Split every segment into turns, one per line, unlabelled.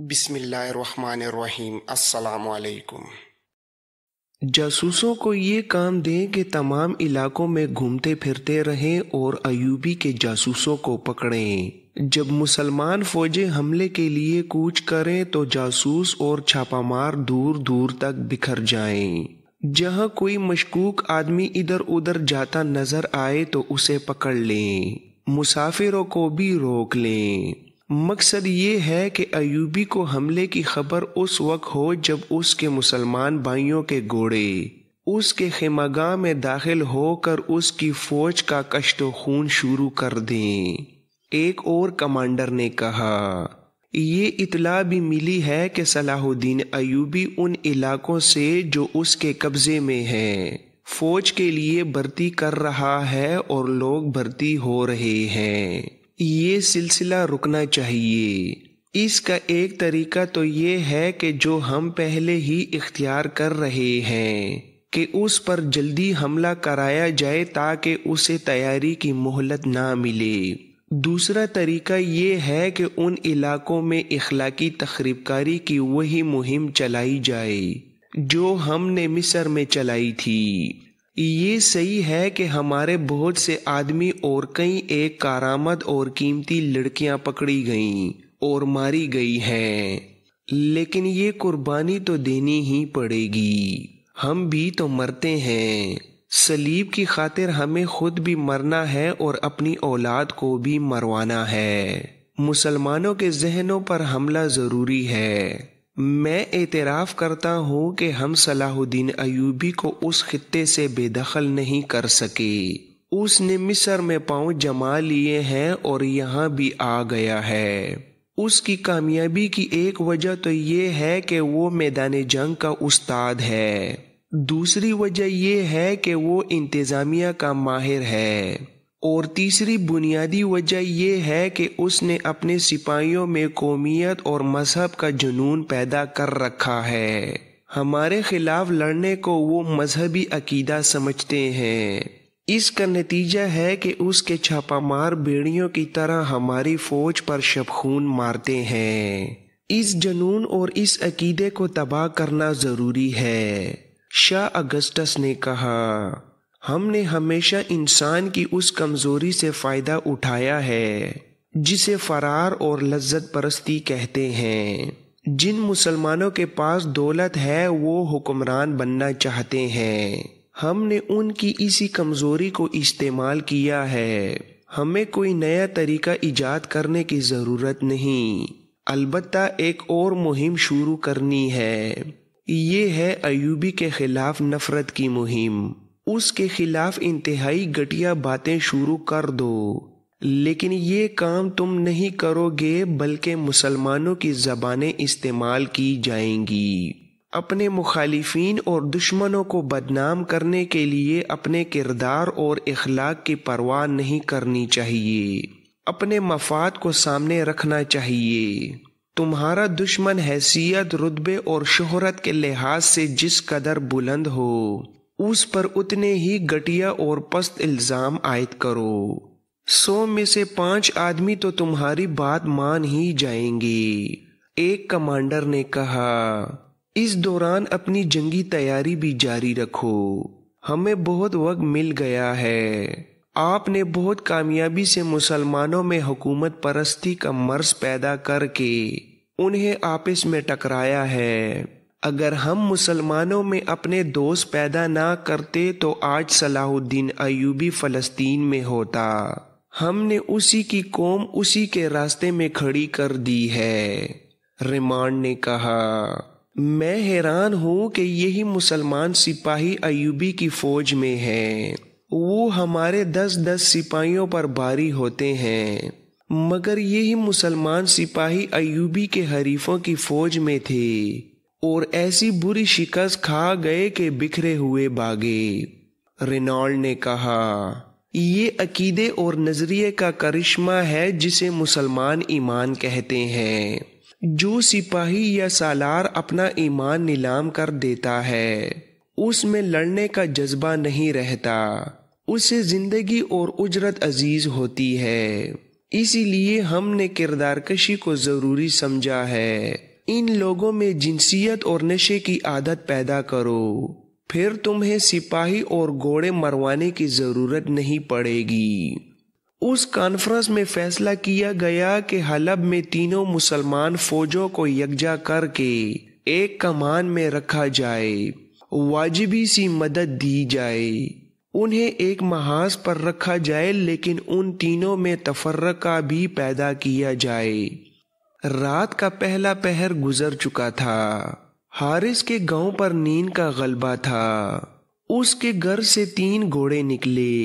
بسم اللہ الرحمن الرحیم۔ السلام علیکم۔
جاسوسوں کو یہ کام دیں کہ تمام علاقوں میں گھومتے پھرتے رہیں اور ایوبی کے جاسوسوں کو پکڑیں۔ جب مسلمان فوجیں حملے کے لیے کوچ کریں تو جاسوس اور چھاپہ مار دور دور تک بکھر جائیں۔ جہاں کوئی مشکوک آدمی ادھر ادھر جاتا نظر آئے تو اسے پکڑ لیں، مسافروں کو بھی روک لیں۔ مقصد یہ ہے کہ ایوبی کو حملے کی خبر اس وقت ہو جب اس کے مسلمان بھائیوں کے گھوڑے اس کے خیمگاہ میں داخل ہو کر اس کی فوج کا کشت و خون شروع کر دیں۔ ایک اور کمانڈر نے کہا، یہ اطلاع بھی ملی ہے کہ صلاح الدین ایوبی ان علاقوں سے جو اس کے قبضے میں ہیں فوج کے لیے بھرتی کر رہا ہے اور لوگ بھرتی ہو رہے ہیں۔ یہ سلسلہ رکنا چاہیے۔ اس کا ایک طریقہ تو یہ ہے کہ جو ہم پہلے ہی اختیار کر رہے ہیں کہ اس پر جلدی حملہ کرایا جائے تاکہ اسے تیاری کی مہلت نہ ملے۔ دوسرا طریقہ یہ ہے کہ ان علاقوں میں اخلاقی تخریب کاری کی وہی مہم چلائی جائے جو ہم نے مصر میں چلائی تھی۔ یہ صحیح ہے کہ ہمارے بہت سے آدمی اور کئی ایک کارآمد اور قیمتی لڑکیاں پکڑی گئیں اور ماری گئی ہیں، لیکن یہ قربانی تو دینی ہی پڑے گی۔ ہم بھی تو مرتے ہیں۔ صلیب کی خاطر ہمیں خود بھی مرنا ہے اور اپنی اولاد کو بھی مروانا ہے۔ مسلمانوں کے ذہنوں پر حملہ ضروری ہے۔ میں اعتراف کرتا ہوں کہ ہم صلاح الدین ایوبی کو اس خطے سے بے دخل نہیں کر سکے۔ اس نے مصر میں پاؤں جما لیے ہیں اور یہاں بھی آ گیا ہے۔ اس کی کامیابی کی ایک وجہ تو یہ ہے کہ وہ میدان جنگ کا استاد ہے، دوسری وجہ یہ ہے کہ وہ انتظامیہ کا ماہر ہے، اور تیسری بنیادی وجہ یہ ہے کہ اس نے اپنے سپاہیوں میں قومیت اور مذہب کا جنون پیدا کر رکھا ہے۔ ہمارے خلاف لڑنے کو وہ مذہبی عقیدہ سمجھتے ہیں۔ اس کا نتیجہ ہے کہ اس کے چھاپہ مار بیڑیوں کی طرح ہماری فوج پر شبخون مارتے ہیں۔ اس جنون اور اس عقیدے کو تباہ کرنا ضروری ہے۔ شاہ اگسٹس نے کہا، ہم نے ہمیشہ انسان کی اس کمزوری سے فائدہ اٹھایا ہے جسے فرار اور لذت پرستی کہتے ہیں۔ جن مسلمانوں کے پاس دولت ہے وہ حکمران بننا چاہتے ہیں۔ ہم نے ان کی اسی کمزوری کو استعمال کیا ہے۔ ہمیں کوئی نیا طریقہ ایجاد کرنے کی ضرورت نہیں، البتہ ایک اور مہم شروع کرنی ہے۔ یہ ہے ایوبی کے خلاف نفرت کی مہم۔ اس کے خلاف انتہائی گھٹیا باتیں شروع کر دو، لیکن یہ کام تم نہیں کرو گے بلکہ مسلمانوں کی زبانیں استعمال کی جائیں گی۔ اپنے مخالفین اور دشمنوں کو بدنام کرنے کے لیے اپنے کردار اور اخلاق کی پرواہ نہیں کرنی چاہیے، اپنے مفاد کو سامنے رکھنا چاہیے۔ تمہارا دشمن حیثیت، رتبے اور شہرت کے لحاظ سے جس قدر بلند ہو اس پر اتنے ہی گھٹیا اور پست الزام عائد کرو۔ 100 میں سے 5 آدمی تو تمہاری بات مان ہی جائیں گے۔ ایک کمانڈر نے کہا، اس دوران اپنی جنگی تیاری بھی جاری رکھو۔ ہمیں بہت وقت مل گیا ہے۔ آپ نے بہت کامیابی سے مسلمانوں میں حکومت پرستی کا مرض پیدا کر کے انہیں آپس میں ٹکرایا ہے۔ اگر ہم مسلمانوں میں اپنے دوست پیدا نہ کرتے تو آج صلاح الدین ایوبی فلسطین میں ہوتا۔ ہم نے اسی کی قوم اسی کے راستے میں کھڑی کر دی ہے۔ ریمانڈ نے کہا، میں حیران ہوں کہ یہی مسلمان سپاہی ایوبی کی فوج میں ہیں۔ وہ ہمارے 10 سپاہیوں پر بھاری ہوتے ہیں، مگر یہی مسلمان سپاہی ایوبی کے حریفوں کی فوج میں تھے اور ایسی بری شکست کھا گئے کہ بکھرے ہوئے بھاگے۔ رینالڈ نے کہا، یہ عقیدے اور نظریے کا کرشمہ ہے جسے مسلمان ایمان کہتے ہیں۔ جو سپاہی یا سالار اپنا ایمان نیلام کر دیتا ہے اس میں لڑنے کا جذبہ نہیں رہتا، اسے زندگی اور اجرت عزیز ہوتی ہے۔ اسی لیے ہم نے کردار کشی کو ضروری سمجھا ہے ان لوگوں میں جنسیت اور نشے کی عادت پیدا کرو، پھر تمہیں سپاہی اور گھوڑے مروانے کی ضرورت نہیں پڑے گی۔ اس کانفرنس میں فیصلہ کیا گیا کہ حلب میں تینوں مسلمان فوجوں کو یکجا کر کے ایک کمان میں رکھا جائے، واجبی سی مدد دی جائے، انہیں ایک محاذ پر رکھا جائے، لیکن ان تینوں میں تفرقہ بھی پیدا کیا جائے۔ رات کا پہلا پہر گزر چکا تھا۔ حارث کے گاؤں پر نیند کا غلبہ تھا۔ اس کے گھر سے 3 گھوڑے نکلے،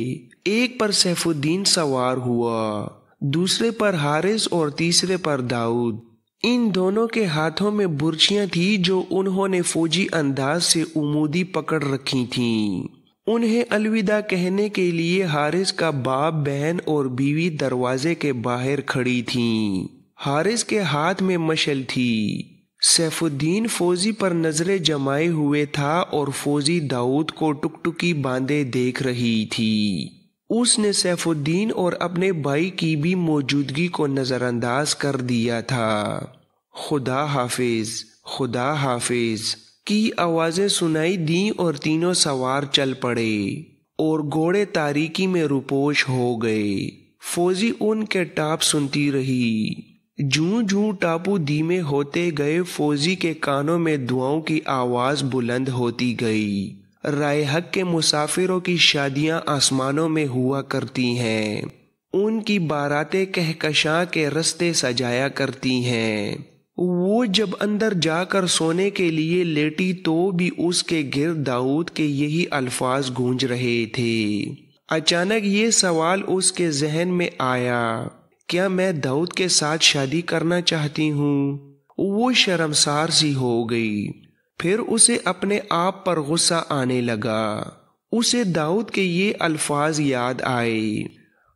ایک پر سیف الدین سوار ہوا، دوسرے پر حارث اور تیسرے پر داؤد۔ ان دونوں کے ہاتھوں میں برچیاں تھیں جو انہوں نے فوجی انداز سے عمودی پکڑ رکھی تھیں۔ انہیں الوداع کہنے کے لیے حارث کا باپ، بہن اور بیوی دروازے کے باہر کھڑی تھیں۔ حارث کے ہاتھ میں مشل تھی۔ سیف الدین فوجی پر نظریں جمائے ہوئے تھا اور فوجی داؤد کو ٹکٹکی باندھے دیکھ رہی تھی۔ اس نے سیف الدین اور اپنے بھائی کی بھی موجودگی کو نظر انداز کر دیا تھا۔ خدا حافظ، خدا حافظ کی آوازیں سنائی دیں اور تینوں سوار چل پڑے اور گھوڑے تاریکی میں روپوش ہو گئے۔ فوجی ان کے ٹاپ سنتی رہی۔ جوں جوں ٹاپو دھیمے ہوتے گئے، فوجی کے کانوں میں دعاؤں کی آواز بلند ہوتی گئی۔ رائے حق کے مسافروں کی شادیاں آسمانوں میں ہوا کرتی ہیں، ان کی باراتیں کہکشاں کے رستے سجایا کرتی ہیں۔ وہ جب اندر جا کر سونے کے لیے لیٹی تو بھی اس کے گرد داؤد کے یہی الفاظ گونج رہے تھے۔ اچانک یہ سوال اس کے ذہن میں آیا، کیا میں داؤد کے ساتھ شادی کرنا چاہتی ہوں؟ وہ شرمسار سی ہو گئی۔ پھر اسے اپنے آپ پر غصہ آنے لگا۔ اسے داؤد کے یہ الفاظ یاد آئے،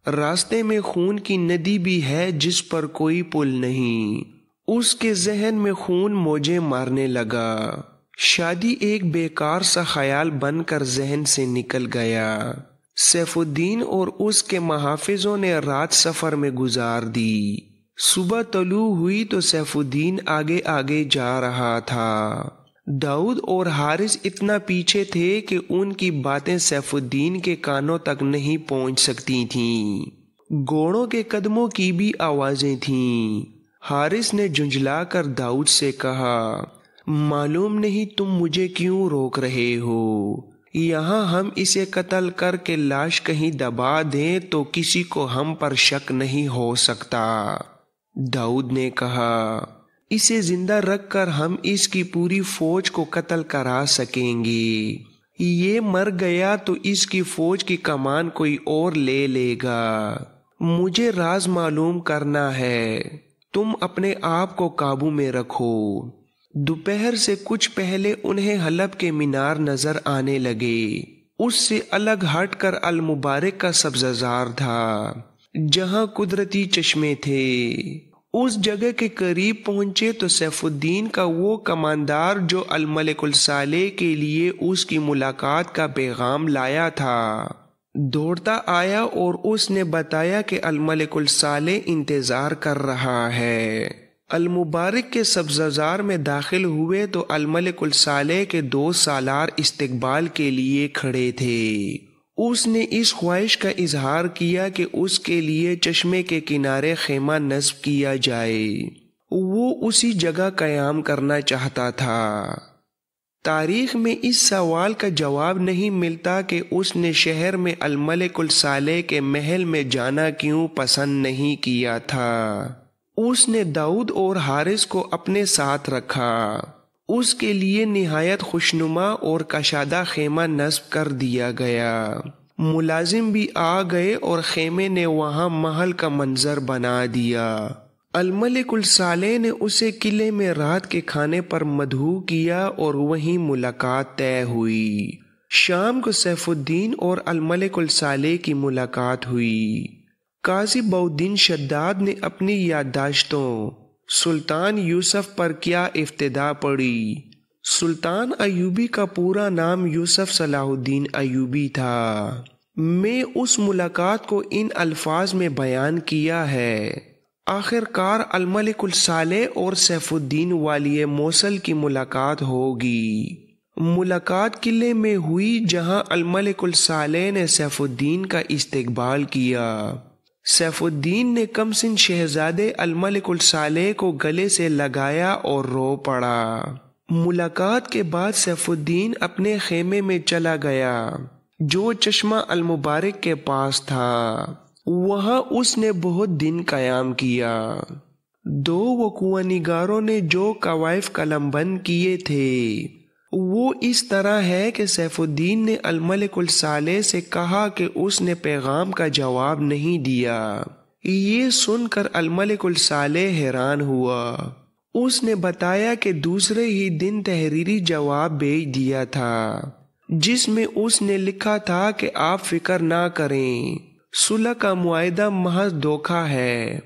راستے میں خون کی ندی بھی ہے جس پر کوئی پل نہیں۔ اس کے ذہن میں خون موجیں مارنے لگا۔ شادی ایک بیکار سا خیال بن کر ذہن سے نکل گیا۔ سیف الدین اور اس کے محافظوں نے رات سفر میں گزار دی۔ صبح طلوع ہوئی تو سیف الدین آگے آگے جا رہا تھا۔ داؤد اور حارث اتنا پیچھے تھے کہ ان کی باتیں سیف الدین کے کانوں تک نہیں پہنچ سکتی تھیں۔ گھوڑوں کے قدموں کی بھی آوازیں تھیں۔ حارث نے جھنجھلا کر داؤد سے کہا، معلوم نہیں تم مجھے کیوں روک رہے ہو؟ یہاں ہم اسے قتل کر کے لاش کہیں دبا دیں تو کسی کو ہم پر شک نہیں ہو سکتا۔ داؤد نے کہا، اسے زندہ رکھ کر ہم اس کی پوری فوج کو قتل کرا سکیں گے۔ یہ مر گیا تو اس کی فوج کی کمان کوئی اور لے لے گا۔ مجھے راز معلوم کرنا ہے، تم اپنے آپ کو قابو میں رکھو۔ دوپہر سے کچھ پہلے انہیں حلب کے مینار نظر آنے لگے۔ اس سے الگ ہٹ کر المبارک کا سبزہ زار تھا، جہاں قدرتی چشمے تھے۔ اس جگہ کے قریب پہنچے تو سیف الدین کا وہ کماندار جو الملک الصالح کے لیے اس کی ملاقات کا پیغام لایا تھا، دوڑتا آیا اور اس نے بتایا کہ الملک الصالح انتظار کر رہا ہے۔ المبارک کے سبززار میں داخل ہوئے تو الملک الصالح کے 2 سالار استقبال کے لیے کھڑے تھے۔ اس نے اس خواہش کا اظہار کیا کہ اس کے لیے چشمے کے کنارے خیمہ نصب کیا جائے۔ وہ اسی جگہ قیام کرنا چاہتا تھا۔ تاریخ میں اس سوال کا جواب نہیں ملتا کہ اس نے شہر میں الملک الصالح کے محل میں جانا کیوں پسند نہیں کیا تھا۔ اس نے داؤد اور حارث کو اپنے ساتھ رکھا۔ اس کے لیے نہایت خوشنما اور کشادہ خیمہ نصب کر دیا گیا۔ ملازم بھی آ گئے اور خیمے نے وہاں محل کا منظر بنا دیا۔ الملک الصالح نے اسے قلعے میں رات کے کھانے پر مدعو کیا اور وہیں ملاقات طے ہوئی۔ شام کو سیف الدین اور الملک الصالح کی ملاقات ہوئی۔ قاضی بہاؤالدین شداد نے اپنی یادداشتوں سلطان یوسف پر کیا افتدا پڑھی۔ سلطان ایوبی کا پورا نام یوسف صلاح الدین ایوبی تھا۔ میں اس ملاقات کو ان الفاظ میں بیان کیا ہے، آخر کار الملک الصالح اور سیف الدین والی موصل کی ملاقات ہوگی۔ ملاقات قلعے میں ہوئی جہاں الملک الصالح نے سیف الدین کا استقبال کیا۔ سیف الدین نے کم سن شہزادے الملک الصالح کو گلے سے لگایا اور رو پڑا۔ ملاقات کے بعد سیف الدین اپنے خیمے میں چلا گیا جو چشمہ المبارک کے پاس تھا۔ وہاں اس نے بہت دن قیام کیا۔ دو وقوع نگاروں نے جو کوائف قلم بند کیے تھے وہ اس طرح ہے کہ سیف الدین نے الملک الصالح سے کہا کہ اس نے پیغام کا جواب نہیں دیا۔ یہ سن کر الملک الصالح حیران ہوا۔ اس نے بتایا کہ دوسرے ہی دن تحریری جواب بھیج دیا تھا جس میں اس نے لکھا تھا کہ آپ فکر نہ کریں، صلح کا معاہدہ محض دھوکہ ہے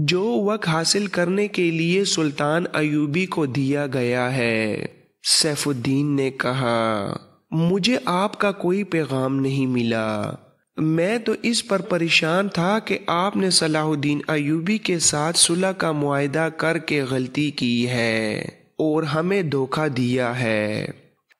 جو وقت حاصل کرنے کے لیے سلطان ایوبی کو دیا گیا ہے۔ سیف الدین نے کہا، مجھے آپ کا کوئی پیغام نہیں ملا۔ میں تو اس پر پریشان تھا کہ آپ نے صلاح الدین ایوبی کے ساتھ صلح کا معاہدہ کر کے غلطی کی ہے اور ہمیں دھوکہ دیا ہے۔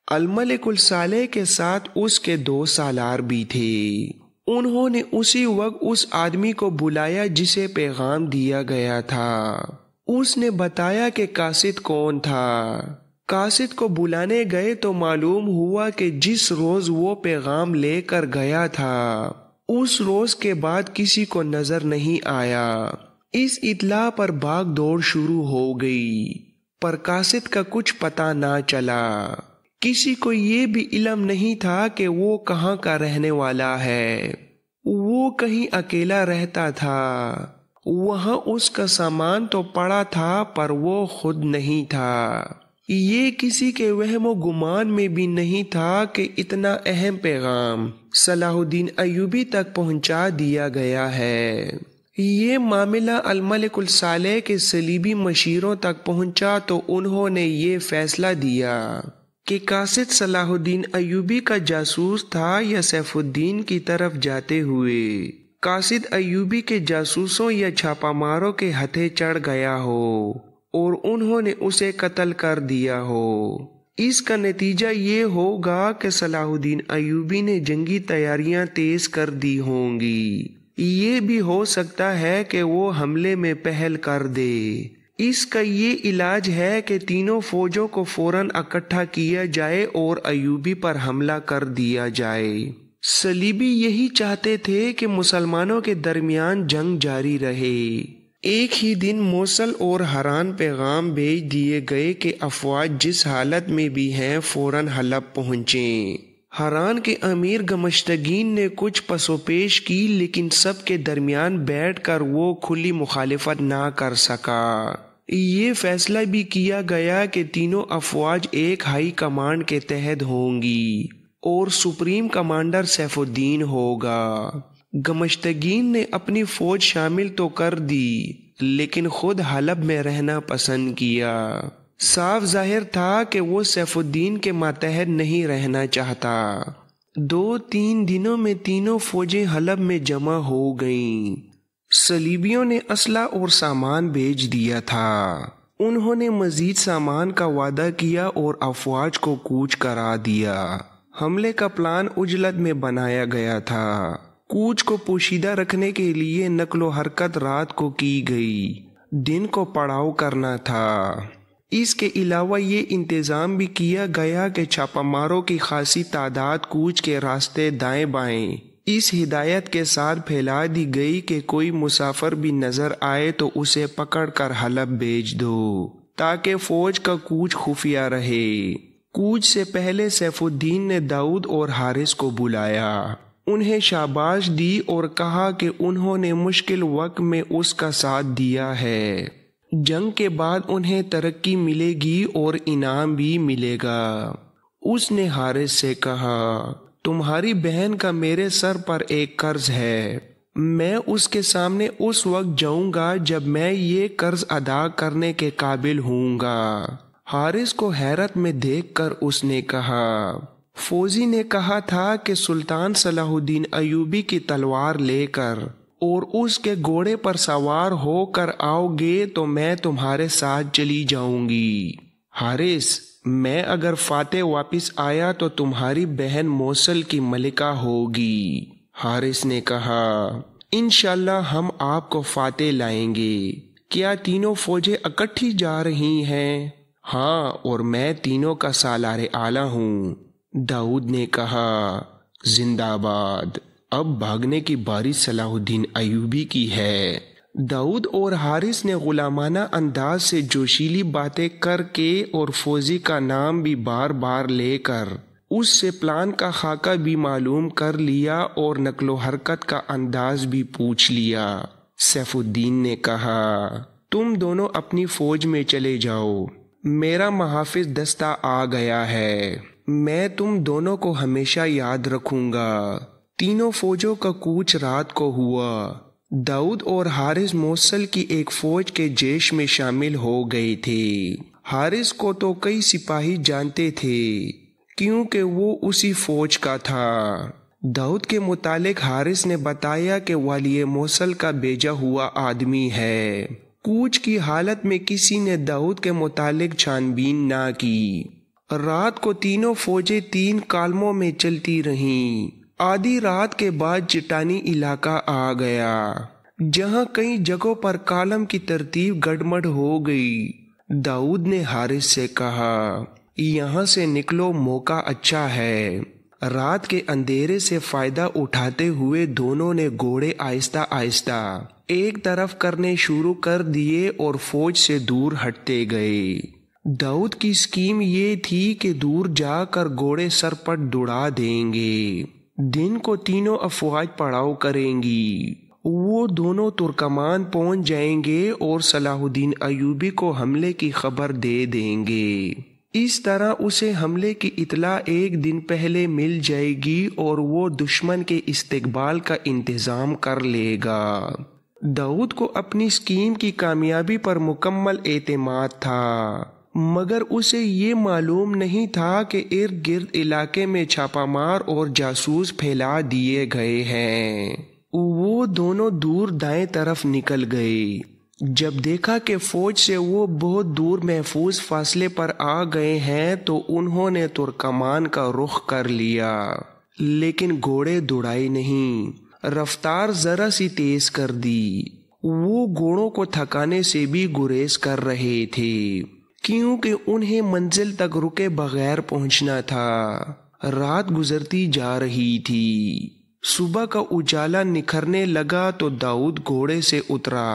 الملک الصالح کے ساتھ اس کے 2 سالار بھی تھے۔ انہوں نے اسی وقت اس آدمی کو بلایا جسے پیغام دیا گیا تھا۔ اس نے بتایا کہ قاصد کون تھا۔ قاصد کو بلانے گئے تو معلوم ہوا کہ جس روز وہ پیغام لے کر گیا تھا اس روز کے بعد کسی کو نظر نہیں آیا۔ اس اطلاع پر بھاگ دوڑ شروع ہو گئی، پر قاصد کا کچھ پتہ نہ چلا۔ کسی کو یہ بھی علم نہیں تھا کہ وہ کہاں کا رہنے والا ہے۔ وہ کہیں اکیلا رہتا تھا۔ وہاں اس کا سامان تو پڑا تھا پر وہ خود نہیں تھا۔ یہ کسی کے وہم و گمان میں بھی نہیں تھا کہ اتنا اہم پیغام صلاح الدین ایوبی تک پہنچا دیا گیا ہے۔ یہ معاملہ الملک الصالح کے صلیبی مشیروں تک پہنچا تو انہوں نے یہ فیصلہ دیا کہ قاصد صلاح الدین ایوبی کا جاسوس تھا یا سیف الدین کی طرف جاتے ہوئے قاصد ایوبی کے جاسوسوں یا چھاپہ ماروں کے ہتھے چڑھ گیا ہو اور انہوں نے اسے قتل کر دیا ہو۔ اس کا نتیجہ یہ ہوگا کہ صلاح الدین ایوبی نے جنگی تیاریاں تیز کر دی ہوں گی۔ یہ بھی ہو سکتا ہے کہ وہ حملے میں پہل کر دے۔ اس کا یہ علاج ہے کہ تینوں فوجوں کو فوراً اکٹھا کیا جائے اور ایوبی پر حملہ کر دیا جائے۔ صلیبی یہی چاہتے تھے کہ مسلمانوں کے درمیان جنگ جاری رہے۔ ایک ہی دن موصل اور حران پیغام بھیج دیے گئے کہ افواج جس حالت میں بھی ہیں فوراً حلب پہنچیں۔ حران کے امیر گمشتگین نے کچھ پسو پیش کی لیکن سب کے درمیان بیٹھ کر وہ کھلی مخالفت نہ کر سکا۔ یہ فیصلہ بھی کیا گیا کہ تینوں افواج ایک ہائی کمانڈ کے تحت ہوں گی اور سپریم کمانڈر سیف الدین ہوگا۔ گمشتگین نے اپنی فوج شامل تو کر دی لیکن خود حلب میں رہنا پسند کیا۔ صاف ظاہر تھا کہ وہ سیف الدین کے ماتحت نہیں رہنا چاہتا۔ 2-3 دنوں میں تینوں فوجیں حلب میں جمع ہو گئیں۔ صلیبیوں نے اسلحہ اور سامان بھیج دیا تھا۔ انہوں نے مزید سامان کا وعدہ کیا اور افواج کو کوچ کرا دیا۔ حملے کا پلان عجلت میں بنایا گیا تھا۔ کوچ کو پوشیدہ رکھنے کے لیے نقل و حرکت رات کو کی گئی، دن کو پڑاؤ کرنا تھا۔ اس کے علاوہ یہ انتظام بھی کیا گیا کہ چھاپہ ماروں کی خاصی تعداد کوچ کے راستے دائیں بائیں اس ہدایت کے ساتھ پھیلا دی گئی کہ کوئی مسافر بھی نظر آئے تو اسے پکڑ کر حلب بھیج دو تاکہ فوج کا کوچ خفیہ رہے۔ کوچ سے پہلے سیف الدین نے داؤد اور حارث کو بلایا، انہیں شاباش دی اور کہا کہ انہوں نے مشکل وقت میں اس کا ساتھ دیا ہے۔ جنگ کے بعد انہیں ترقی ملے گی اور انعام بھی ملے گا۔ اس نے حارث سے کہا، تمہاری بہن کا میرے سر پر ایک قرض ہے، میں اس کے سامنے اس وقت جاؤں گا جب میں یہ قرض ادا کرنے کے قابل ہوں گا۔ حارث کو حیرت میں دیکھ کر اس نے کہا، فوزی نے کہا تھا کہ سلطان صلاح الدین ایوبی کی تلوار لے کر اور اس کے گھوڑے پر سوار ہو کر آؤ گے تو میں تمہارے ساتھ چلی جاؤں گی۔ حارث، میں اگر فاتح واپس آیا تو تمہاری بہن موصل کی ملکہ ہوگی۔ حارث نے کہا، انشاءاللہ ہم آپ کو فاتح لائیں گے۔ کیا تینوں فوجیں اکٹھی جا رہی ہیں؟ ہاں، اور میں تینوں کا سالار اعلیٰ ہوں۔ داؤد نے کہا، زندہ باد۔ اب بھاگنے کی باری صلاح الدین ایوبی کی ہے۔ داؤد اور حارث نے غلامانہ انداز سے جوشیلی باتیں کر کے اور فوجی کا نام بھی بار بار لے کر اس سے پلان کا خاکہ بھی معلوم کر لیا اور نقل و حرکت کا انداز بھی پوچھ لیا۔ سیف الدین نے کہا، تم دونوں اپنی فوج میں چلے جاؤ، میرا محافظ دستہ آ گیا ہے، میں تم دونوں کو ہمیشہ یاد رکھوں گا۔ تینوں فوجوں کا کوچ رات کو ہوا۔ داؤد اور حارث موصل کی ایک فوج کے جیش میں شامل ہو گئے تھے۔ حارث کو تو کئی سپاہی جانتے تھے کیونکہ وہ اسی فوج کا تھا۔ داؤد کے متعلق حارث نے بتایا کہ والی موصل کا بھیجا ہوا آدمی ہے۔ کوچ کی حالت میں کسی نے داؤد کے متعلق چھان بین نہ کی۔ رات کو تینوں فوجیں 3 کالموں میں چلتی رہیں۔ آدھی رات کے بعد چٹانی علاقہ آ گیا جہاں کئی جگہوں پر کالم کی ترتیب گڑبڑ ہو گئی۔ داؤد نے حارث سے کہا، یہاں سے نکلو، موقع اچھا ہے۔ رات کے اندھیرے سے فائدہ اٹھاتے ہوئے دونوں نے گھوڑے آہستہ آہستہ ایک طرف کرنے شروع کر دیے اور فوج سے دور ہٹتے گئے۔ داؤد کی اسکیم یہ تھی کہ دور جا کر گھوڑے سرپٹ دوڑا دیں گے۔ دن کو تینوں افواج پڑاؤ کریں گی۔ وہ دونوں ترکمان پہنچ جائیں گے اور صلاح الدین ایوبی کو حملے کی خبر دے دیں گے۔ اس طرح اسے حملے کی اطلاع ایک دن پہلے مل جائے گی اور وہ دشمن کے استقبال کا انتظام کر لے گا۔ داؤد کو اپنی اسکیم کی کامیابی پر مکمل اعتماد تھا، مگر اسے یہ معلوم نہیں تھا کہ ارد گرد علاقے میں چھاپہ مار اور جاسوس پھیلا دیے گئے ہیں۔ وہ دونوں دور دائیں طرف نکل گئے۔ جب دیکھا کہ فوج سے وہ بہت دور محفوظ فاصلے پر آ گئے ہیں تو انہوں نے ترکمان کا رخ کر لیا، لیکن گھوڑے دوڑائے نہیں، رفتار ذرا سی تیز کر دی۔ وہ گھوڑوں کو تھکانے سے بھی گریز کر رہے تھے کیونکہ انہیں منزل تک رکے بغیر پہنچنا تھا۔ رات گزرتی جا رہی تھی۔ صبح کا اجالا نکھرنے لگا تو داؤد گھوڑے سے اترا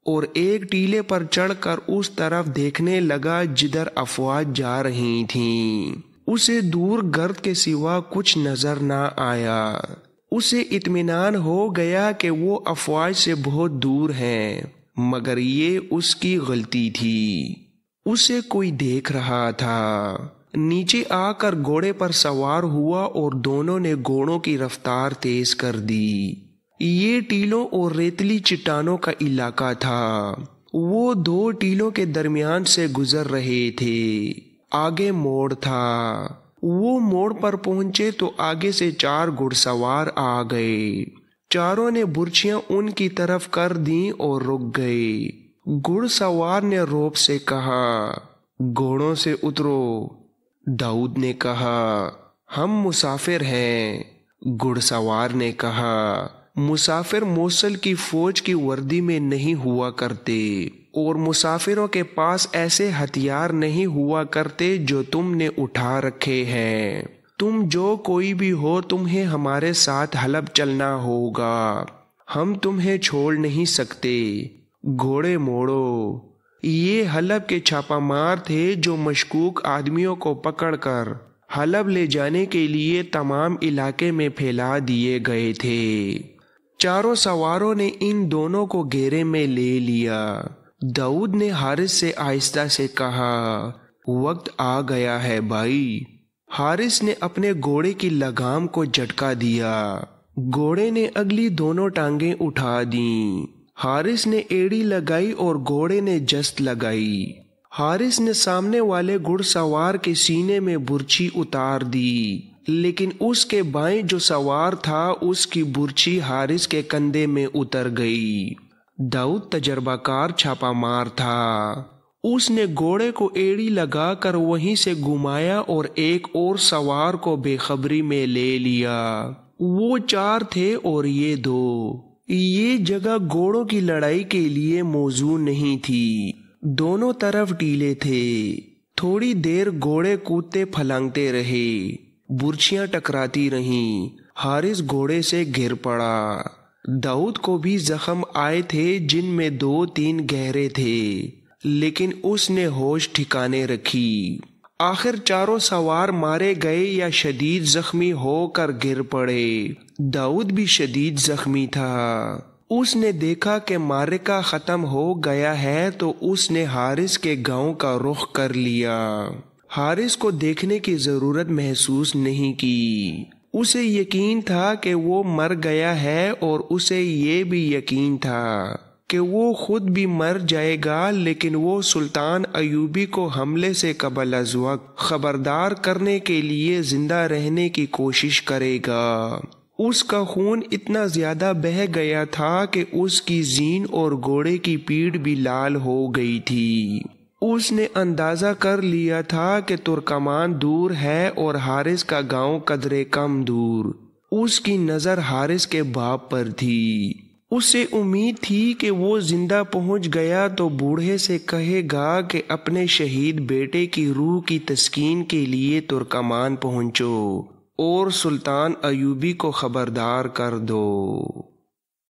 اور ایک ٹیلے پر چڑھ کر اس طرف دیکھنے لگا جدھر افواج جا رہی تھیں۔ اسے دور گرد کے سوا کچھ نظر نہ آیا۔ اسے اطمینان ہو گیا کہ وہ افواج سے بہت دور ہیں، مگر یہ اس کی غلطی تھی۔ اسے کوئی دیکھ رہا تھا۔ نیچے آ کر گھوڑے پر سوار ہوا اور دونوں نے گھوڑوں کی رفتار تیز کر دی۔ یہ ٹیلوں اور ریتلی چٹانوں کا علاقہ تھا۔ وہ 2 ٹیلوں کے درمیان سے گزر رہے تھے۔ آگے موڑ تھا۔ وہ موڑ پر پہنچے تو آگے سے 4 گھڑ سوار آ گئے۔ چاروں نے برچیاں ان کی طرف کر دیں اور رک گئے۔ گھڑ سوار نے رعب سے کہا، گھوڑوں سے اترو۔ داؤد نے کہا، ہم مسافر ہیں۔ گھڑ سوار نے کہا، مسافر موصل کی فوج کی وردی میں نہیں ہوا کرتے اور مسافروں کے پاس ایسے ہتھیار نہیں ہوا کرتے جو تم نے اٹھا رکھے ہیں۔ تم جو کوئی بھی ہو، تمہیں ہمارے ساتھ حلب چلنا ہوگا، ہم تمہیں چھوڑ نہیں سکتے۔ گھوڑے موڑو۔ یہ حلب کے چھاپہ مار تھے جو مشکوک آدمیوں کو پکڑ کر حلب لے جانے کے لیے تمام علاقے میں پھیلا دیے گئے تھے۔ چاروں سواروں نے ان دونوں کو گھیرے میں لے لیا۔ داؤد نے حارث سے آہستہ سے کہا، وقت آ گیا ہے بھائی۔ حارث نے اپنے گھوڑے کی لگام کو جھٹکا دیا۔ گھوڑے نے اگلی دونوں ٹانگیں اٹھا دیں۔ حارث نے ایڑی لگائی اور گھوڑے نے جست لگائی۔ حارث نے سامنے والے گھڑ سوار کے سینے میں برچھی اتار دی۔ لیکن اس کے بائیں جو سوار تھا اس کی برچھی حارث کے کندھے میں اتر گئی۔ داؤد تجربہ کار چھاپا مار تھا۔ اس نے گھوڑے کو ایڑی لگا کر وہیں سے گھمایا اور ایک اور سوار کو بے خبری میں لے لیا۔ وہ 4 تھے اور یہ 2۔ یہ جگہ گھوڑوں کی لڑائی کے لیے موزوں نہیں تھی، دونوں طرف ٹیلے تھے۔ تھوڑی دیر گھوڑے کودتے پھلانگتے رہے، برچھیاں ٹکراتی رہیں۔ حارث گھوڑے سے گر پڑا۔ داؤد کو بھی زخم آئے تھے جن میں 2-3 گہرے تھے، لیکن اس نے ہوش ٹھکانے رکھی۔ آخر 4 سوار مارے گئے یا شدید زخمی ہو کر گر پڑے۔ داؤد بھی شدید زخمی تھا۔ اس نے دیکھا کہ معرکہ ختم ہو گیا ہے تو اس نے حارث کے گاؤں کا رخ کر لیا۔ حارث کو دیکھنے کی ضرورت محسوس نہیں کی۔ اسے یقین تھا کہ وہ مر گیا ہے اور اسے یہ بھی یقین تھا کہ وہ خود بھی مر جائے گا، لیکن وہ سلطان ایوبی کو حملے سے قبل از وقت خبردار کرنے کے لیے زندہ رہنے کی کوشش کرے گا۔ اس کا خون اتنا زیادہ بہہ گیا تھا کہ اس کی زین اور گھوڑے کی پیٹھ بھی لال ہو گئی تھی۔ اس نے اندازہ کر لیا تھا کہ ترکمان دور ہے اور حارث کا گاؤں قدرے کم دور۔ اس کی نظر حارث کے باپ پر تھی۔ اسے امید تھی کہ وہ زندہ پہنچ گیا تو بوڑھے سے کہے گا کہ اپنے شہید بیٹے کی روح کی تسکین کے لیے ترکمان پہنچو اور سلطان ایوبی کو خبردار کر دو۔